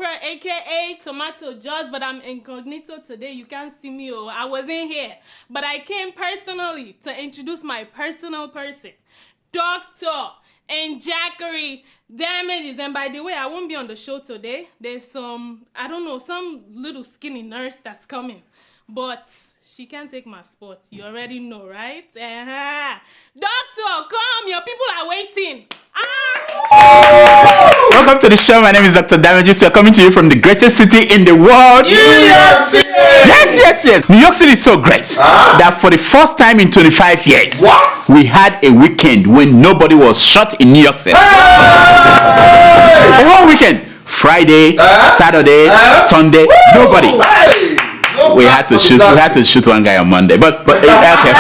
Oprah, aka Tomato Jaws, but I'm incognito today. You can't see me. Oh, I wasn't here, but I came personally to introduce my personal person, Dr. and Jackery Damages. And by the way, I won't be on the show today. There's some little skinny nurse that's coming, but she can't take my spot. You already know, right? Doctor, come. Your people are waiting. Welcome to the show. My name is Dr. Damages. We are coming to you from the greatest city in the world, New York City. Yes. New York City is so great that for the first time in 25 years, we had a weekend when nobody was shot in New York City. A whole weekend. Friday, Saturday, Sunday, nobody. We had to shoot one guy on Monday, but okay.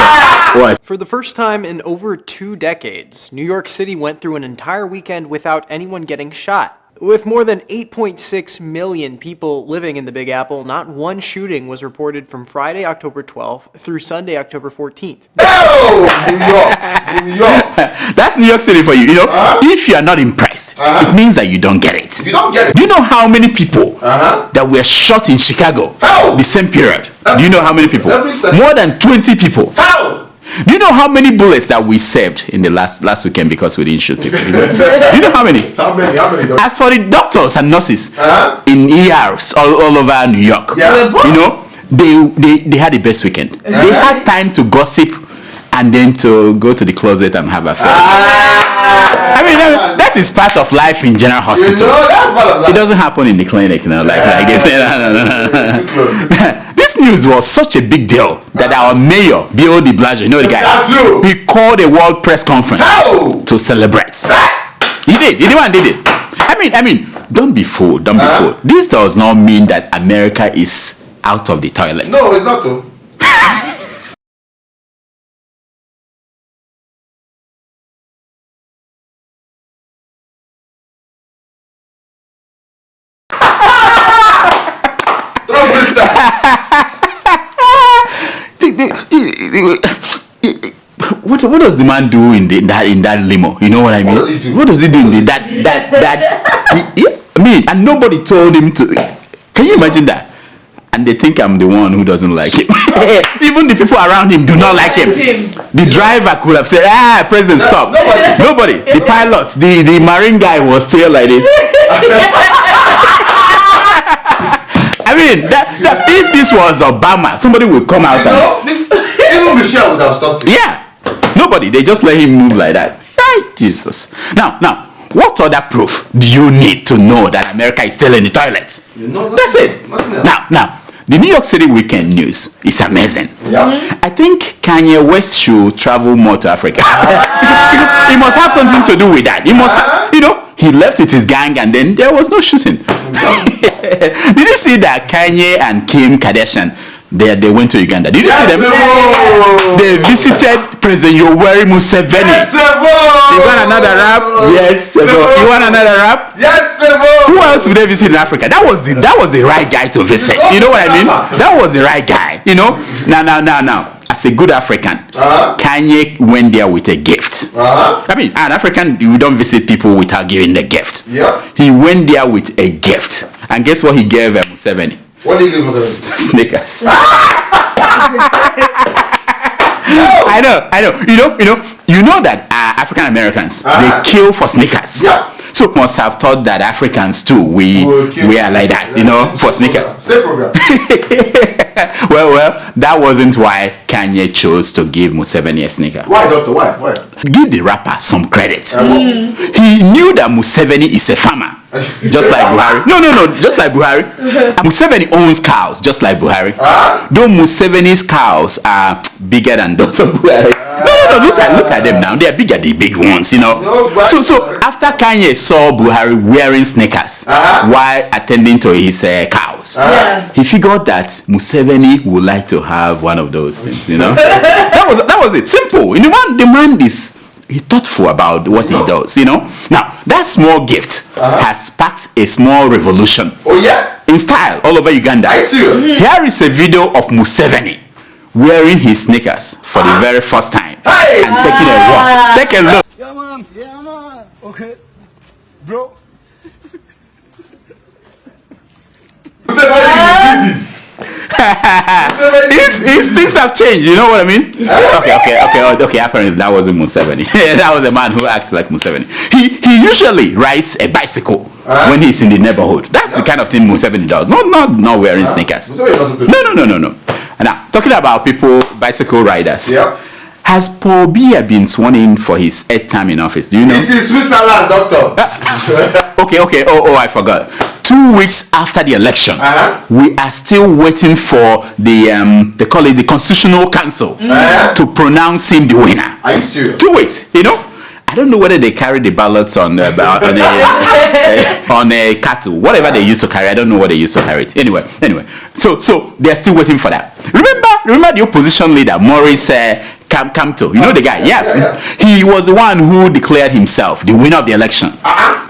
What? For the first time in over 2 decades, New York City went through an entire weekend without anyone getting shot. With more than 8.6 million people living in the Big Apple, not one shooting was reported from Friday, October 12th through Sunday, October 14th. Oh, New York. That's New York City for you. You know, if you are not impressed, it means that you don't get it. You don't get it. Do you know how many people that were shot in Chicago the same period? Do you know how many people? More than 20 people. How? Do you know how many bullets that we saved in the last weekend because we didn't shoot people? Do you know how many? How many? As for the doctors and nurses in ERs all over New York, you know, they had the best weekend. They had time to gossip and then to go to the closet and have affairs. I mean, that is part of life in general hospital. You know, that's part of life. It doesn't happen in the clinic, you know, like they say. No. This news was such a big deal that our mayor, B.O. de Blasio, you know the guy, he called a world press conference to celebrate. He did it. I mean, don't be fooled. This does not mean that America is out of the toilet. No, it's not though. What does the man do in that limo? You know what I mean? What does he do in that? I mean, and nobody told him to. Can you imagine that? And they think I'm the one who doesn't like him. Even the people around him do not like him. The driver could have said, President, stop. Nobody. The pilot, the marine guy was still like this. I mean, that if this was Obama, somebody would come out Even Michelle would have stopped it. Yeah. Nobody. They just let him move like that. Jesus. Now, what other proof do you need to know that America is still in the toilets? That's it. Now, the New York City weekend news is amazing. Yeah. I think Kanye West should travel more to Africa. Because he must have something to do with that. He must have, he left with his gang and then there was no shooting. Did you see that Kanye and Kim Kardashian, they went to Uganda? Did you see them? They visited President Yoweri Museveni. Yes, you want another rap? Yes, you want another rap? Yes, who else would they visit in Africa? That was the right guy to visit. You know what I mean? That was the right guy. You know? Now. As a good African, Kanye went there with a gift. I mean, an African, you don't visit people without giving the gift. He went there with a gift. And guess what he gave Museveni? What did he give Museveni? Sneakers. I know. You know that African Americans, they kill for sneakers. So must have thought that Africans too, we are like that, for sneakers. Same program. well, that wasn't why Kanye chose to give Museveni a sneaker. Why, doctor? Why? Give the rapper some credit. He knew that Museveni is a farmer, just like Buhari. No, just like Buhari. Museveni owns cows, just like Buhari. Though Museveni's cows are bigger than those of Buhari. No, look at them now. They are bigger, the big ones, So after Kanye saw Buhari wearing sneakers while attending to his cows, he figured that Museveni would like to have one of those things, That was it. Simple. The man is thoughtful about what he does, Now, that small gift has sparked a small revolution. Oh, yeah? In style all over Uganda. Are you serious? Here is a video of Museveni wearing his sneakers for the very first time and taking a walk. Take a look. Yeah, man. Okay. Bro. Jesus. Things have changed, you know what I mean? Okay, apparently that wasn't Museveni. That was a man who acts like Museveni. He usually rides a bicycle when he's in the neighborhood. That's the kind of thing Museveni does. Not wearing sneakers. No. Now, talking about people, bicycle riders. Yeah. Has Paul Biya been sworn in for his 8th term in office? Do you know? This is Switzerland, doctor. Okay. Oh, I forgot. 2 weeks after the election, we are still waiting for they call it the Constitutional Council to pronounce him the winner. Are you serious? 2 weeks, you know. I don't know whether they carry the ballots on a cattle, whatever they used to carry. I don't know what they used to carry it. Anyway. So they are still waiting for that. Remember the opposition leader, Maurice Kamto. You know the guy? Yeah. He was the one who declared himself the winner of the election.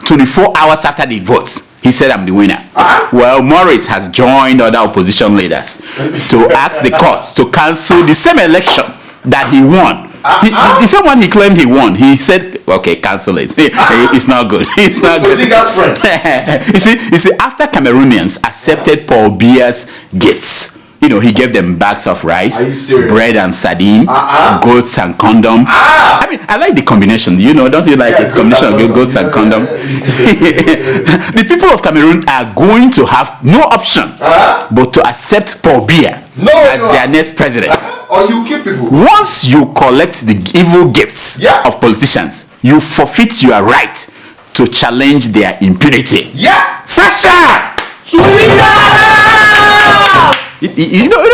24 hours after the votes, he said, "I'm the winner." Well, Maurice has joined other opposition leaders to ask the courts to cancel the same election that he won. The same one he claimed he won. He said, "Okay, cancel it. It's not good. It's not good." You see, after Cameroonians accepted Paul Biya's gifts, you know, he gave them bags of rice, bread and sardine, goats and condom. I mean, I like the combination. You know, don't you like the combination of goats and condom? The people of Cameroon are going to have no option but to accept Paul Biya as their next president. Or you keep people. Once you collect the evil gifts of politicians, you forfeit your right to challenge their impunity. Yeah. Sasha! You know,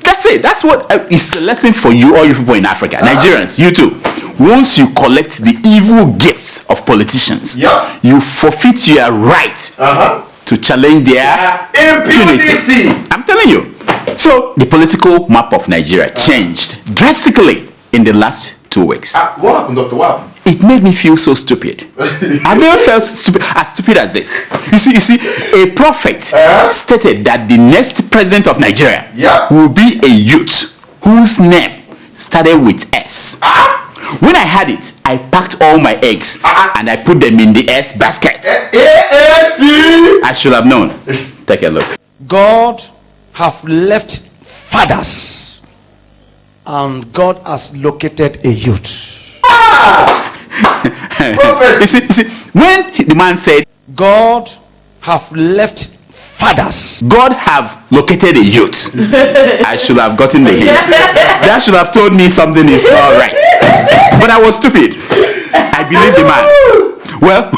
that's it. That's what is the lesson for you, all you people in Africa. Nigerians, you too. Once you collect the evil gifts of politicians, you forfeit your right to challenge their impunity. I'm telling you. So the political map of Nigeria changed drastically in the last 2 weeks. What happened, Doctor? What happened? It made me feel so stupid. I've never felt as stupid as this. You see, a prophet stated that the next president of Nigeria will be a youth whose name started with S. When I had it, I packed all my eggs and I put them in the S basket. I should have known. Take a look. God have left fathers and God has located a youth. You see, when the man said, God have left fathers, God have located a youth, I should have gotten the hint. That should have told me something is not right. But I was stupid. I believed the man. Well,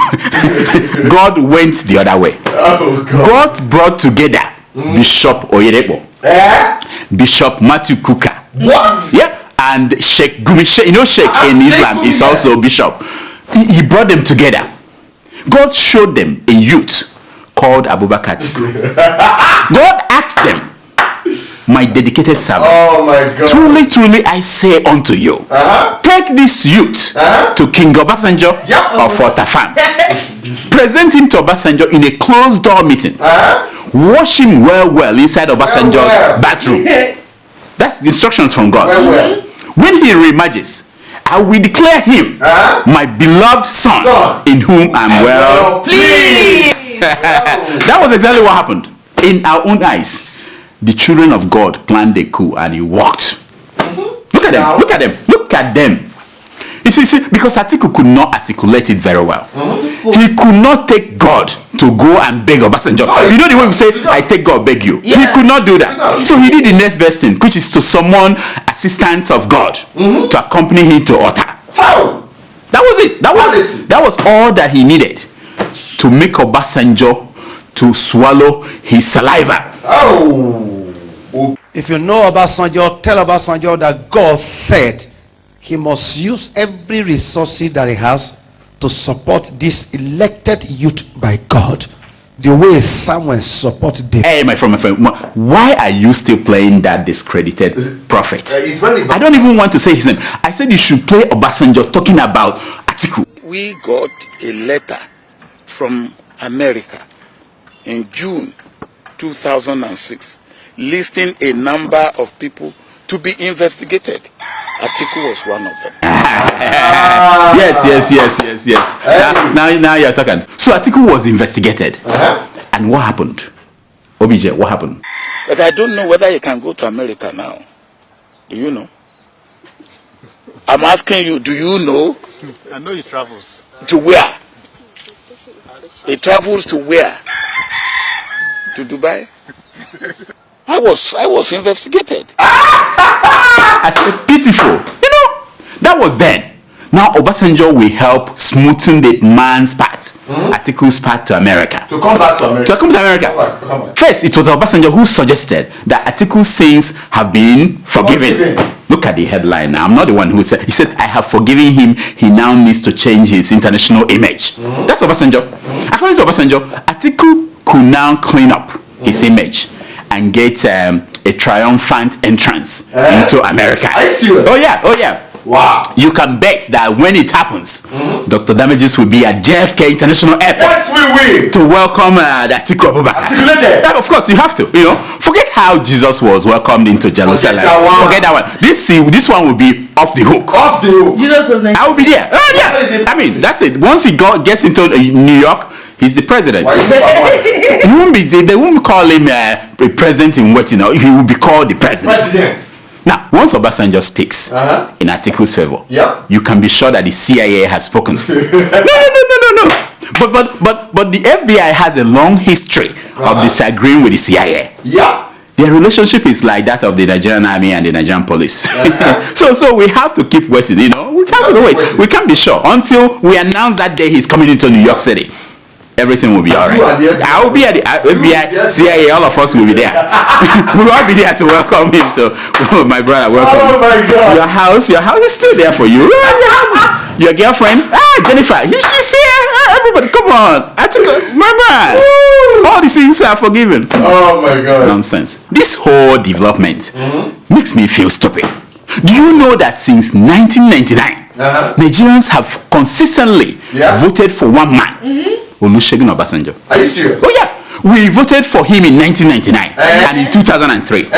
God went the other way. God brought together Bishop Oyedepo, Bishop Matthew Kuka. What? Yeah. And Sheikh Gumi. You know, Sheikh in Islam is also bishop. He brought them together. God showed them a youth called Abubakar Atiku. God asked them, "My dedicated servants, Oh my God. truly I say unto you, take this youth to King Obasanjo of Otafam. Present him to Obasanjo in a closed door meeting. Wash him well inside Obasanjo's bathroom." That's the instructions from God. When he reemerges, I will declare him my beloved son in whom I'm well pleased. That was exactly what happened. In our own eyes, the children of God planned a coup and he walked. Look at them. Look at them. You see, because Atiku could not articulate it very well. He could not take God to go and beg Obasanjo. You know the way we say, "I take God, beg you." He could not do that. So he did the next best thing, which is to summon assistants of God to accompany him to altar. How? That was it. That was all that he needed to make Obasanjo to swallow his saliva. if you know Obasanjo, tell Obasanjo that God said he must use every resource that he has to support this elected youth by God, the way Samuel supported David. Hey, my friend, why are you still playing that discredited prophet? I don't even want to say his name. I said you should play Obasanjo talking about Atiku. We got a letter from America in June 2006 listing a number of people to be investigated. Atiku was one of them. Yes. Now you're talking. So Atiku was investigated. And what happened? OBJ, what happened? But I don't know whether he can go to America now. Do you know? I'm asking you, do you know? I know he travels. To where? He travels to where? To Dubai? I was investigated. I said, pitiful. You know, that was then. Now Obasanjo will help smoothen the man's path, Atiku's path to America. To come back to America. To come to America. Come back. First, it was Obasanjo who suggested that Atiku's sins have been forgiven. Look at the headline now. I'm not the one who said. He said, I have forgiven him. He now needs to change his international image. That's Obasanjo. According to Obasanjo, Atiku could now clean up his image and get a triumphant entrance into America. Are you serious? Oh yeah, oh yeah. Wow. You can bet that when it happens, Dr. Damages will be at JFK International Airport Yes, we will. to welcome the Atiku Abubakar. Articulated. Yeah, of course, you have to. You know, forget how Jesus was welcomed into Jerusalem. Forget that one. This one will be off the hook. Off the hook. Jesus of Nigeria. I will be there. Oh, yeah. I mean, that's it. Once he gets into New York, he's the president. Why you He won't be. They won't call him a president in waiting. He will be called the president. president? Now, once Obasanjo speaks in Atiku's favor, Yep. you can be sure that the CIA has spoken. No. But the FBI has a long history of disagreeing with the CIA. Yeah. Their relationship is like that of the Nigerian army and the Nigerian police. So we have to keep waiting. You know, we can't wait. We can't be sure until we announce that day he's coming into New York City. Everything will be all right. I will be at the FBI, CIA, all of us will be there. We will all be there to welcome him to my brother. Welcome. Oh my God. Your house is still there for you. Your girlfriend, Jennifer, she's here. Everybody, come on. I took my man. All the sins are forgiven. Oh my God. Nonsense. This whole development makes me feel stupid. Do you know that since 1999, Nigerians have consistently voted for one man? Olusegun Obasanjo. Are you serious? Oh yeah, we voted for him in 1999 and in 2003.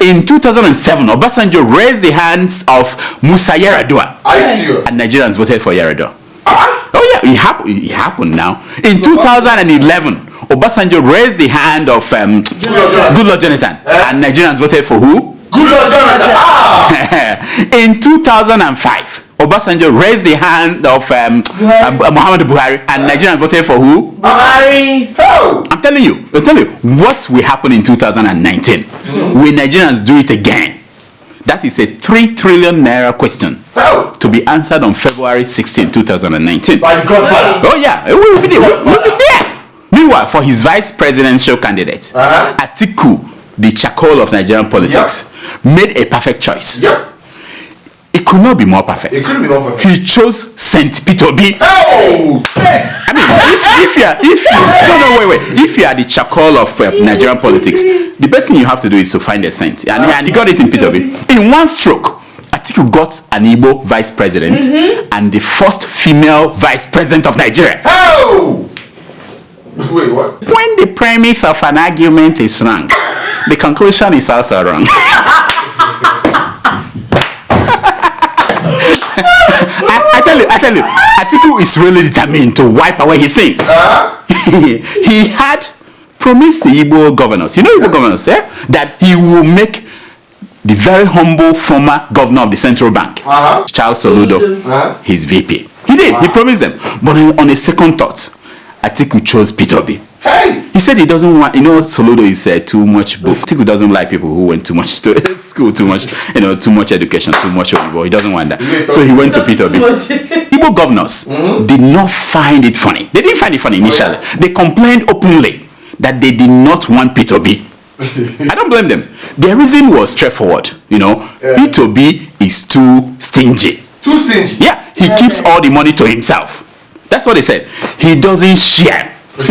In 2007, Obasanjo raised the hands of Musa Yar'Adua. Are you serious? And Nigerians voted for Yar'Adua. Oh yeah, it happened now. In 2011, Obasanjo raised the hand of Goodluck Jonathan. And Nigerians voted for who? Goodluck Jonathan. In 2005, Obasanjo raised the hand of Muhammadu Buhari, and Nigerians voted for who? Buhari. Oh. I'm telling you, what will happen in 2019? Will Nigerians do it again? That is a 3 trillion naira question to be answered on February 16, 2019. By the Godfather. Oh yeah, we will be there. We'll be there. Meanwhile, for his vice presidential candidate, Atiku, the charcoal of Nigerian politics, made a perfect choice. Yep. It could not be more perfect. It couldn't be more perfect. He chose Saint Peter B. Oh, thanks. I mean, if you are the charcoal of Nigerian politics, the best thing you have to do is to find a saint, and he got it in Peter B. In one stroke, Atiku got an Igbo vice president and the first female vice president of Nigeria. Oh. Wait, what? When the premise of an argument is wrong, the conclusion is also wrong. I tell you, Atiku is really determined to wipe away his sins. He had promised the Igbo governors, Igbo governors, that he will make the very humble former governor of the central bank, Charles Soludo, his VP. He did. He promised them. But on a second thought, Atiku chose Peter B. Hey. He said he doesn't want, Soludo is too much book. Atiku doesn't like people who went too much to school, too much, too much education, too much Oyibo. He doesn't want that. So he went to Peter B. Igbo governors did not find it funny. They didn't find it funny initially. They complained openly that they did not want Peter B. I don't blame them. Their reason was straightforward. Peter B is too stingy. Too stingy. Yeah, he keeps all the money to himself. They said. He doesn't share. Look,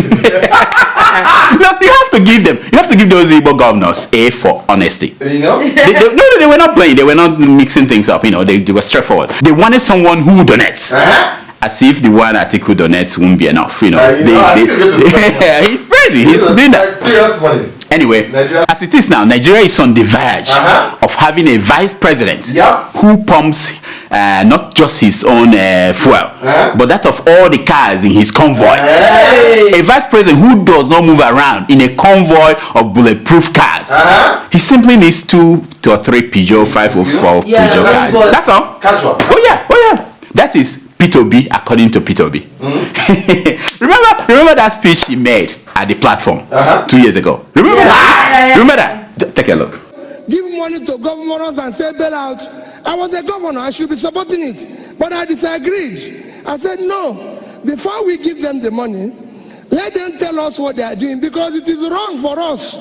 you have to give them. You have to give those Igbo governors A for honesty. They were not playing. They were not mixing things up. They were straightforward. They wanted someone who donates. As if the one Atiku donates won't be enough. He's spreading. He's doing that. Serious money. Anyway, Nigeria. as it is now, Nigeria is on the verge of having a vice president who pumps not just his own fuel, but that of all the cars in his convoy. A vice president who does not move around in a convoy of bulletproof cars. He simply needs 2 or 3 Peugeot 504 Peugeot cars. That's all. Casual. Oh yeah. That is P2B according to P2B. remember that speech he made at the platform 2 years ago? Remember that? Remember that? Take a look. Give money to governors and say bailout. I was a governor, I should be supporting it. But I disagreed. I said no. Before we give them the money, let them tell us what they are doing, because it is wrong for us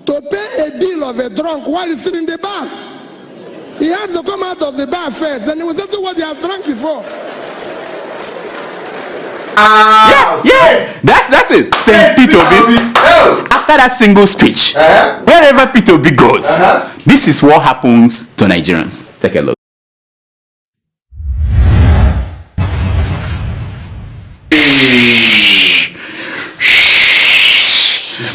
to pay a bill of a drunk while he's still in the bar. He has to come out of the bar first, and he will settle what he has drunk before. That's it. Saint P2B. After that single speech, wherever P2B goes, this is what happens to Nigerians. Take a look.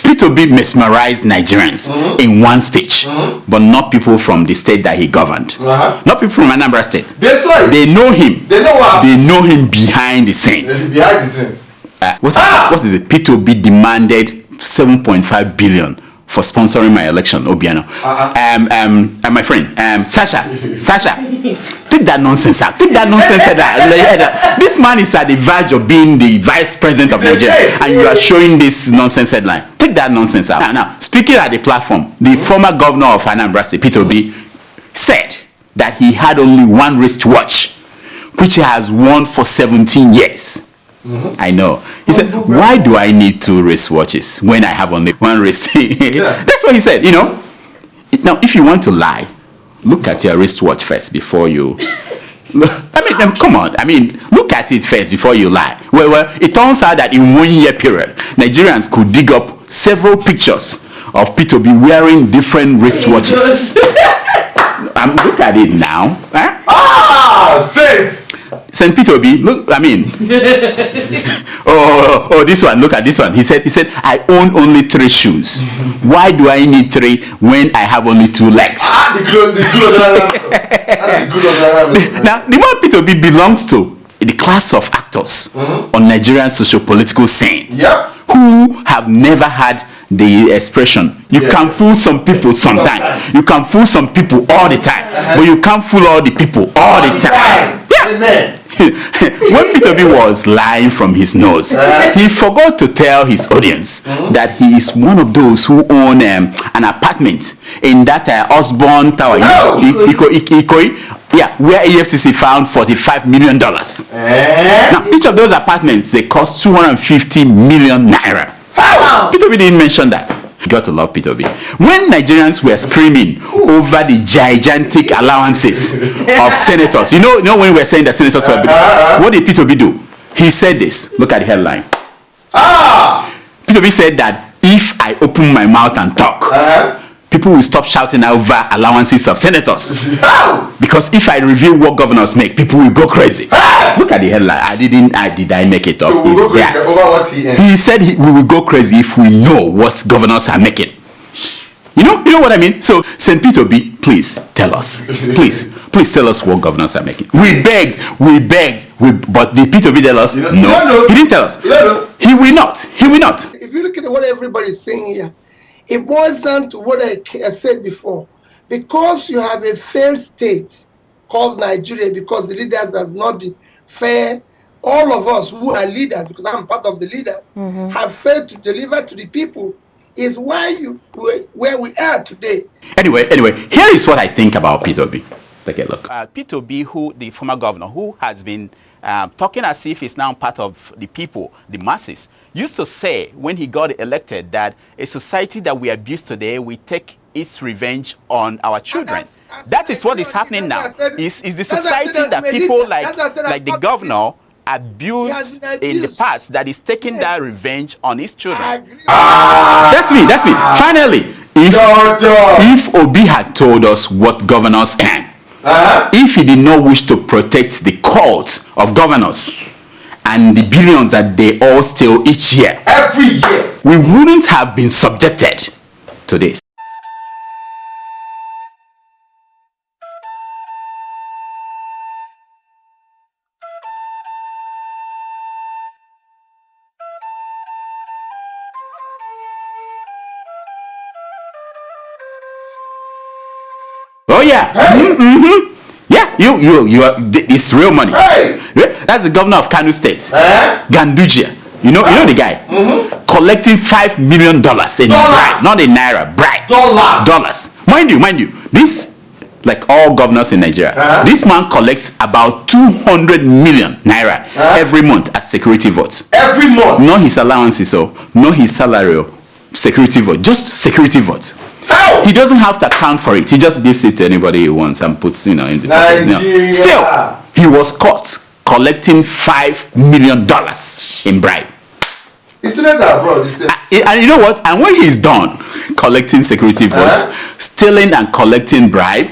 P2B mesmerized Nigerians in one speech, but not people from the state that he governed. Not people from Anambra State. They know him. They know him behind the scene. Behind the scenes. What is it? P2B demanded 7.5 billion for sponsoring my election, Obiano. My friend, Sasha, take that nonsense out. Take that nonsense out. This man is at the verge of being the vice president of Nigeria, and you are showing this nonsense headline. Take that nonsense out. Now, speaking at the platform, the former governor of Anambra State, P2B, said that he had only one wristwatch, which he has worn for 17 years. I know. He said, why do I need 2 wristwatches when I have only one wrist? That's what he said, you know. Now, if you want to lie, look at your wristwatch first before you... come on. Look at it first before you lie. Well, it turns out that in 1 year period, Nigerians could dig up several pictures of P2B wearing different wristwatches. Look at it now. Saint P2B, look, this one, look at this one. He said, I own only 3 shoes. Why do I need 3 when I have only 2 legs? Now, the one P2B belongs to the class of actors on Nigerian socio-political scene who have never had the expression, you can fool some people sometimes. You can fool some people all the time, but you can't fool all the people all the time. Yeah. When P2B was lying from his nose, he forgot to tell his audience that he is one of those who own an apartment in that Osborne Tower, where EFCC found $45 million. Now, each of those apartments, they cost 250 million naira. P2B didn't mention that. You got to love P2B. When Nigerians were screaming over the gigantic allowances of senators, you know when we were saying that senators were big, what did P2B do? He said this. Look at the headline. P2B said that if I open my mouth and talk, people will stop shouting over allowances of senators. Because if I reveal what governors make, people will go crazy. Look at the headline. Did I make it up? So we'll go crazy over what he said we will go crazy if we know what governors are making. You know what I mean? So, St. P2B, please tell us. Please tell us what governors are making. We begged, but did P2B tell us? No. He didn't tell us. He will not. If you look at what everybody's saying here, it boils down to what I said before. Because you have a failed state called Nigeria, because the leaders has not been fair, all of us who are leaders, because I'm part of the leaders, have failed to deliver to the people, is where we are today. Anyway, here is what I think about P2B. Take a look. P2B, the former governor, who has been talking as if he's now part of the people, the masses, used to say when he got elected that a society that we abuse today, we take its revenge on our children. That is what is happening now. Is the society that people like the governor abused in the past that is taking that revenge on his children. That's me. Finally, if Obi had told us what governors can, if he did not wish to protect the cult of governors and the billions that they all steal each year, every year, we wouldn't have been subjected to this. Oh yeah. Hey. Yeah, you are. It's real money. Hey. That's the governor of Kano State, Gandujia. You know the guy, collecting $5 million in bribe, not in naira, bribe. Dollars. Mind you. This, like all governors in Nigeria, this man collects about 200 million naira every month as security votes. Every month. Not his allowances, not his salary, security vote, just security votes. How? He doesn't have to account for it. He just gives it to anybody he wants and puts, in the pocket. Still, he was caught collecting $5 million in bribe. The students are abroad. And you know what? And when he's done collecting security votes, stealing and collecting bribe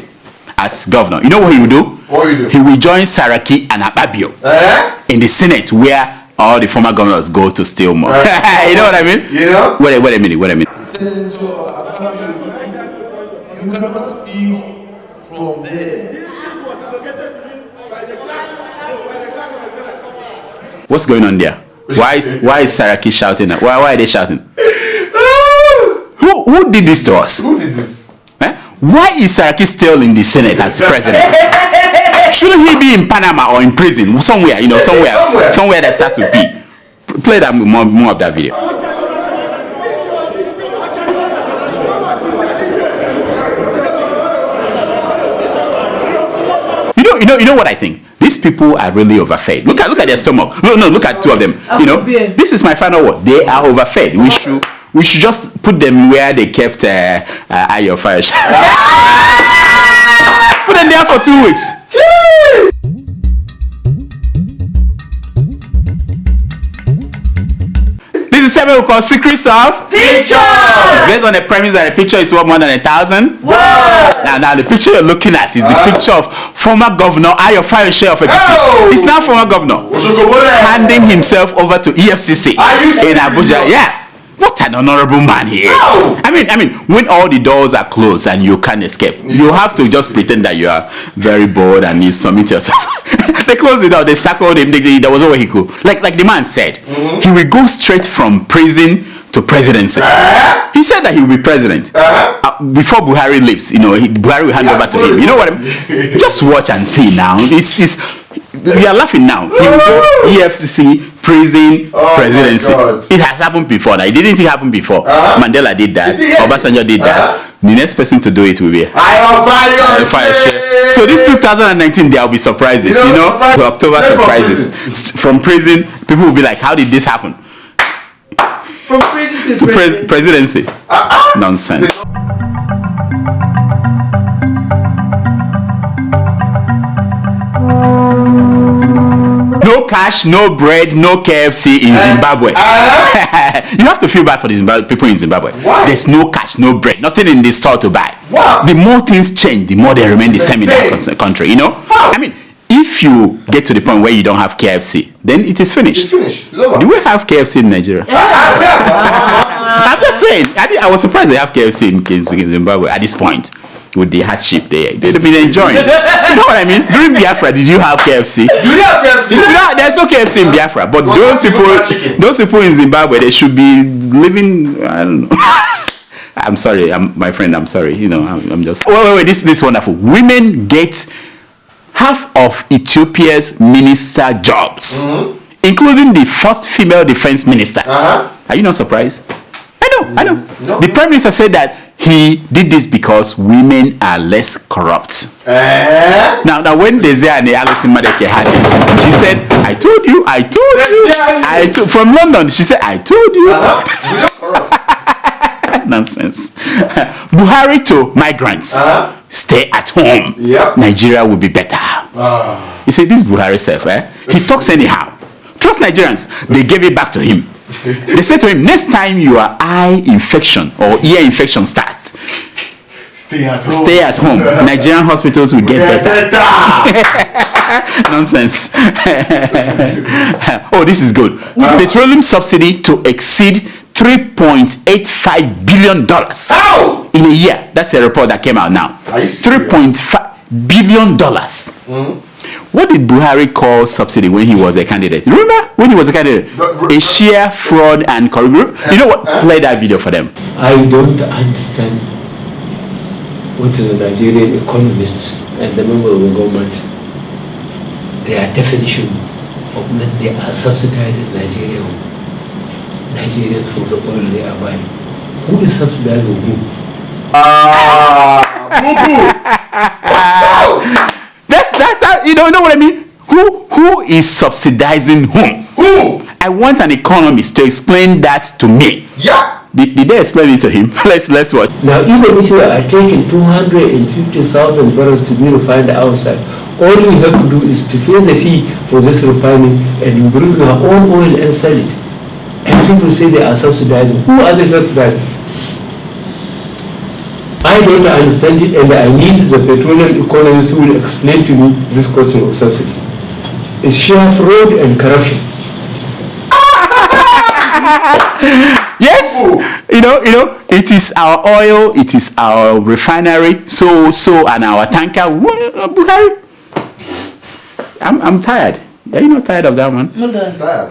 as governor, you know what he will do? What will you do? He will join Saraki and Akpabio in the Senate, where all the former governors go to steal more. You know what I mean? You know? Wait a minute. Senator Akpabio, you cannot speak from there. What's going on there? Why is Saraki shouting? Why are they shouting? Who did this to us? Who did this? Why is Saraki still in the Senate as president? Shouldn't he be in Panama or in prison somewhere? Somewhere that starts with P. Play that more of that video. You know what I think? These people are really overfed. Look at their stomach. No, look at two of them. This is my final word. They are overfed. We should just put them where they kept Ayo Fayose. Put them there for 2 weeks. This is something we call Secrets of Picture. It's based on the premise that the picture is worth more than 1,000. Wow. Now the picture you're looking at is the picture of former governor Ayo Fayose of Atiku. He's now former governor, handing himself over to EFCC in Abuja. Yeah. What an honorable man he is. I mean, when all the doors are closed and you can't escape, you have to just pretend that you are very bored and you submit yourself. They closed it out, they sackled him, there was nowhere he could. Like the man said, he will go straight from prison to presidency. He said that he will be president before Buhari leaves. Buhari will hand over to him. You know what I mean? Just watch and see now. We are laughing now. He will go EFCC, prison, presidency. It has happened before. It didn't happen before. Mandela did that. Obasanjo did that. The next person to do it will be Fayose. So this 2019, there will be surprises. The October surprises. From prison, people will be like, "How did this happen?" From prison to presidency. Nonsense. No cash, no bread, no KFC in Zimbabwe. You have to feel bad for the people in Zimbabwe. Why? There's no cash, no bread, nothing in this store to buy. Wow. The more things change, the more they remain the same in that country. How? I mean, if you get to the point where you don't have KFC, then it is finished. It's finished. It's over. Do we have KFC in Nigeria? I'm just saying. I was surprised they have KFC in Zimbabwe at this point. With the hardship they've been enjoying. You know what I mean? During Biafra, did you have KFC? Do you have KFC? There's no KFC in Biafra, but those people in Zimbabwe, they should be living. I don't know. I'm sorry, my friend. I'm sorry. I'm just. Wait. This is wonderful. Women get half of Ethiopia's minister jobs, including the first female defense minister. Are you not surprised? I know. No. The Prime Minister said that he did this because women are less corrupt. Now when Desire and Alison Madeke had this, she said, I told you. From London, she said, I told you. Nonsense. Buhari to migrants. Stay at home. Yep. Nigeria will be better. You see, this Buhari self, he talks anyhow. Trust Nigerians. They gave it back to him. They said to him, next time your eye infection or ear infection starts, stay at home. Nigerian hospitals will get better. Nonsense. Oh, this is good. Petroleum subsidy to exceed $3.85 billion in a year. That's a report that came out now. $3.5 billion. What did Buhari call subsidy when he was a candidate? Remember when he was a candidate? A sheer fraud and corruption. You know what? Play that video for them. I don't understand what the Nigerian economists and the members of the government, their definition of that they are subsidizing Nigerians for the oil they are buying. Who is subsidizing who? That you know what I mean? Who is subsidizing whom? Who? I want an economist to explain that to me. Yeah. Did they explain it to him? Let's watch. Now, even if you are taking 250,000 barrels to be refined outside, all you have to do is to pay the fee for this refining, and you bring your own oil and sell it. And people say they are subsidizing. Who are they subsidizing? I don't understand it, and I need the petroleum economists who will explain to me this question of subsidy. It's sheer fraud and corruption. Yes, you know, it is our oil, it is our refinery, so and our tanker. Buhari, I'm tired. Are you not tired of that one? I'm tired.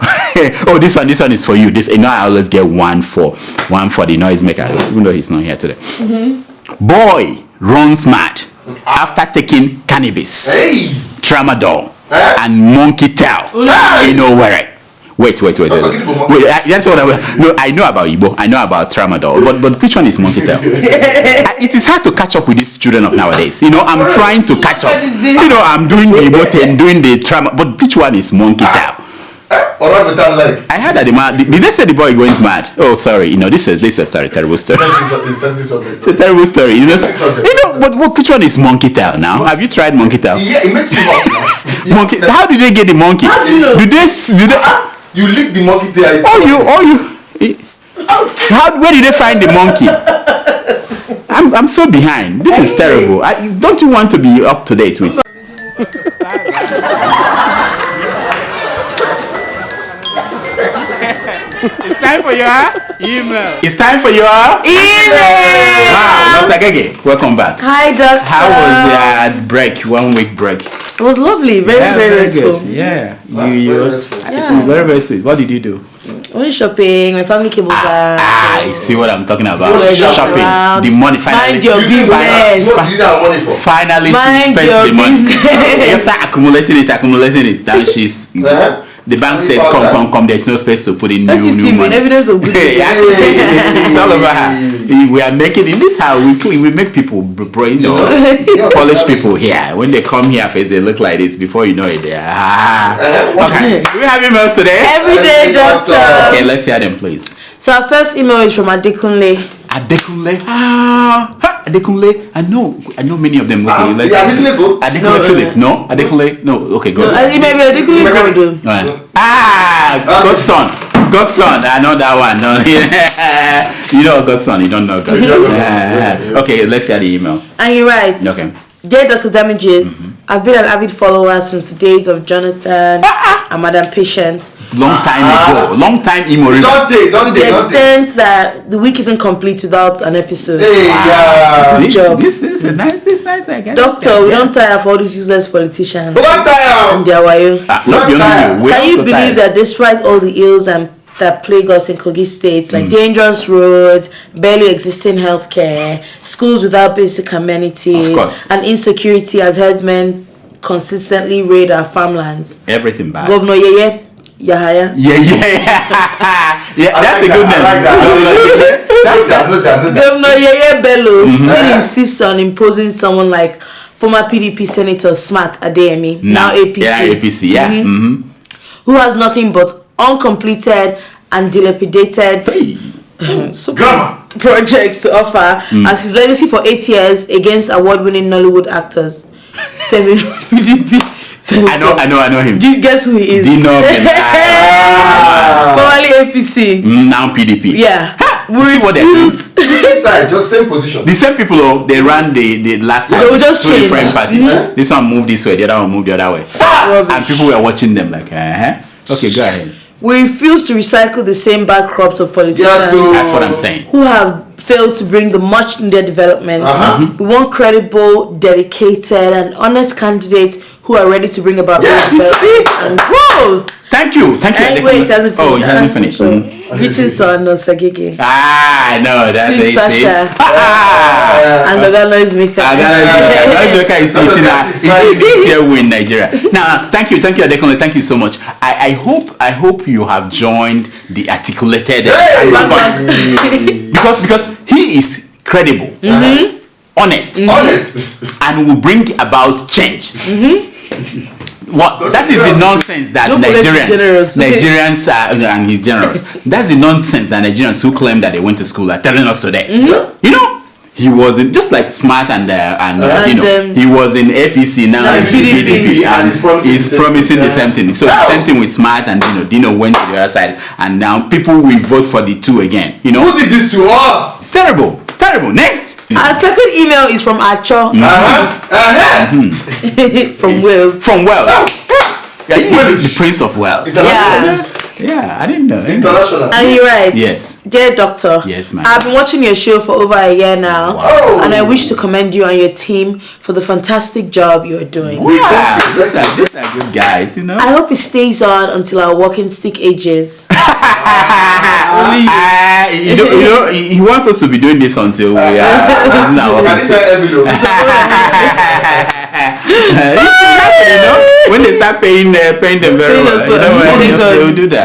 Oh, this one is for you. This, you know, I always get one for the noisemaker, even though he's not here today. Boy runs mad after taking cannabis, tramadol, and monkey tail. You know where? Wait. That's what I know about Igbo. I know about tramadol, but which one is monkey tail? It is hard to catch up with these children of nowadays. You know, I'm trying to catch up. You know, I'm doing the Igbo and doing the tramadol, but which one is monkey tail? I heard that the man. Did they say the boy went mad? Oh, sorry. You know, this is sorry, terrible story. It's a terrible story. You know, but which one is monkey tail now? Have you tried monkey tail? Yeah, it makes you hot. Monkey. How did they get the monkey? How do you know? Do they? You lick the monkey tail. Where did they find the monkey? I'm so behind. This is terrible. Don't you want to be up to date with? It's time for your email. It's time for your email. Wow, Nosagege, welcome back. Hi, Doctor. How was your break? 1 week break. It was lovely. Very restful. Good. Yeah, very sweet. What did you do? Went shopping. My family came over. I see what I'm talking about. Shopping. Around. The money. Finally, mind your business. What did that money for? Finally, mind she spends your the money. business. After accumulating it, then she's. The bank said, come. There's no space to put in Don't you see new money. Evidence of good. It's all over her. We are making in this house. We make people, polish people here. When they come here, face they look like this. Before you know it, they are. Okay. Do we have emails today? Every day, Doctor. Okay, let's hear them, please. So our first email is from Adekunle. Adekunle. Adekunle. I know many of them. Okay, let's Adekunle go. Adekunle Philip. No. Adekunle. No. Okay, go. It may be Adekunle Godo. Godson. I know that one. No. You know Godson. You don't know Godson. Okay, let's hear the email. And he writes. Okay. Dear Dr. Damages, I've been an avid follower since the days of Jonathan and Madam Patience. Long time ago. Long time emo. To the extent that the week isn't complete without an episode. Good job. This is nice. I guess. Doctor, we don't tire for all these useless politicians. And their wayo. Can you believe that despite all the ills that plague us in Kogi states, like dangerous roads, barely existing healthcare, schools without basic amenities, and insecurity as herdsmen consistently raid our farmlands? Everything bad. Governor Yahaya. Yeah, that's a good name. Governor Yeye Bello still insists on imposing someone like former PDP Senator Smart Adeyemi, now APC. Who has nothing but uncompleted and dilapidated projects to offer as his legacy for 8 years against award-winning Nollywood actors. 7 PDP. I know him. Do you guess who he is? Do you know him? Formerly APC. Now PDP. Yeah. We refuse. Just same position. The same people, they ran the last time. They will just change. Different parties. This one moved this way, the other one moved the other way. And people were watching them like, Okay, go ahead. We refuse to recycle the same bad crops of politicians. Yeah, so that's what I'm saying. Who have failed to bring the much needed development. We want credible, dedicated, and honest candidates who are ready to bring about development and growth. Thank you. Anyway, it hasn't finished. Oh, it hasn't finished. Greetings to Arno Sagege. No, that's it. Sasha. And the noise maker. Noise maker is eating this year in Nigeria. Now, thank you, Adekunle. Thank you so much. I hope you have joined the articulated because he is credible, honest, and will bring about change. That is the nonsense that Nigerians and he's generous. That's the nonsense that Nigerians who claim that they went to school are telling us today. You know, he wasn't just like smart and he was in APC now in PDP and he's promising the same thing. So the same thing with smart and Dino went to the other side and now people will vote for the two again. You know, who did this to us? It's terrible. Next. Our second email is from Acho. From Wales. The Prince of Wales. Yeah, I didn't know. International. And he writes, yes. Dear Doctor, yes, ma'am. I've been watching your show for over a year now, and I wish to commend you and your team for the fantastic job you're doing. Wow, these are good guys, you know. I hope it stays on until our walking stick ages. He wants us to be doing this until we are using our walking stick. When they start paying them very well, they will do that.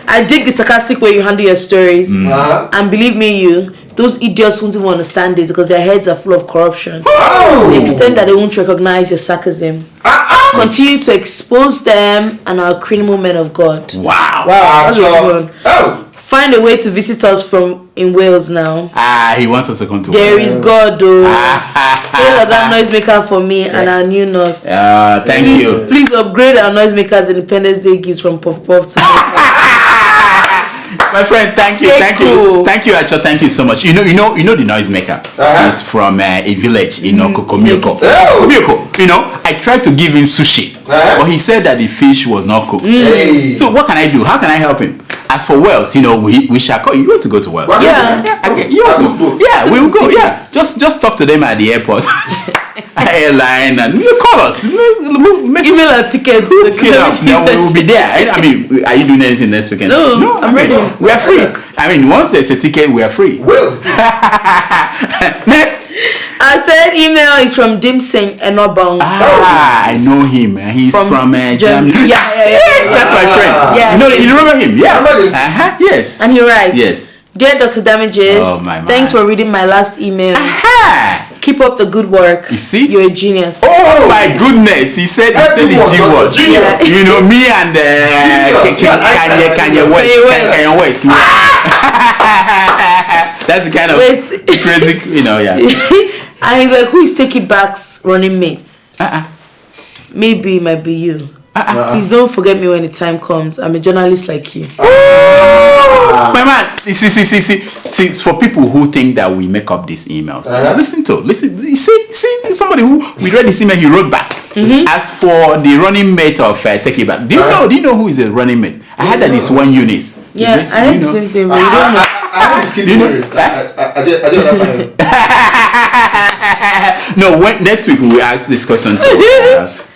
I dig the sarcastic way you handle your stories, and believe me, those idiots won't even understand this because their heads are full of corruption. To the extent that they won't recognize your sarcasm. Continue to expose them and our criminal men of God. Wow, that's a good one. Find a way to visit us in Wales now. He wants us to come to There Wales. is God, though. Hail that noisemaker for me and our new nurse. Thank you. Please upgrade our noisemakers Independence Day gifts from Puff Puff to my friend, thank you, Acho, thank you so much. You know the noisemaker is from a village in Kokomioko. You know, I tried to give him sushi, but he said that the fish was not cooked. So what can I do? How can I help him? As for Wales, we shall call you. Want to go to Wales? Yeah. You want to go? Yeah, we will go. Yeah, just talk to them at the airport. Airline and call us. Email our tickets. Now we will be there. I mean, are you doing anything next weekend? No, I'm ready. We are free. I mean, once there's a ticket, we are free. Next. Our third email is from Dimsing Enobong. I know him. He's from Germany. Yes, that's my friend. Yeah, you remember him? Yeah. Yes. And he writes, yes. Dear Dr. Damages, thanks for reading my last email. Keep up the good work. You see? You're a genius. Oh my goodness. He said the G word. Genius. You know, me and Kanye West. That's the kind of crazy, And he's like, who is Take It Back's running mates? Maybe it might be you. Please don't forget me when the time comes. I'm a journalist like you. My man, see, for people who think that we make up these emails, listen. You see, somebody who we read this email, he wrote back. As for the running mate of Take It Back, do you know who is a running mate? I heard that it's one Eunice. Yeah, I heard the same thing, but you don't know. I don't know. No, next week we will ask this question to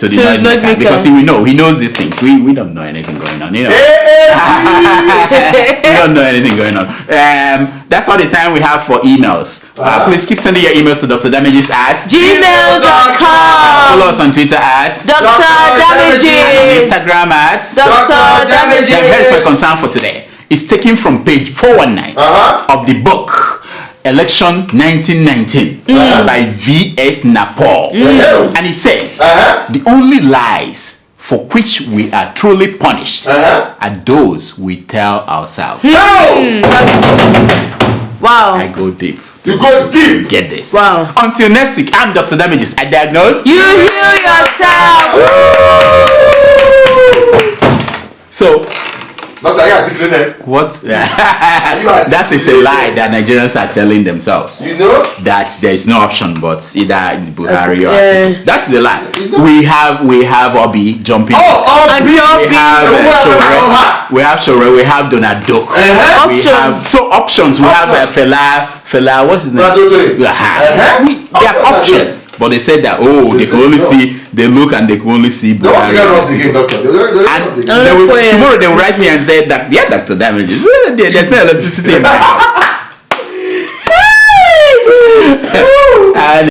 the noisemaker because he knows these things. We don't know anything going on, We don't know anything going on. That's all the time we have for emails. Please keep sending your emails to Dr. Damages at gmail.com. Follow us on Twitter at Dr. Damages and on Instagram at Dr. Damages. Here's my concern for today. It's taken from page 419 of the book Election 1919 by V.S. Napol. And it says, the only lies for which we are truly punished are those we tell ourselves. Wow. I go deep. You go deep. Get this. Wow. Until next week, I'm Dr. Damages. I diagnose. You heal yourself. So, Doctor, I got secret. What? That is a lie that Nigerians are telling themselves. You know that there is no option but either Buhari or Atiku. That's the lie. We have Obi jumping. Obi. We have Shore. We have Donald Duck. Options. We have Fela. What's his name? There are options. But they said that they can only see, they look and they can only see Buhari. And tomorrow they will write me and say that Dr. Damages, there's no electricity in my house. And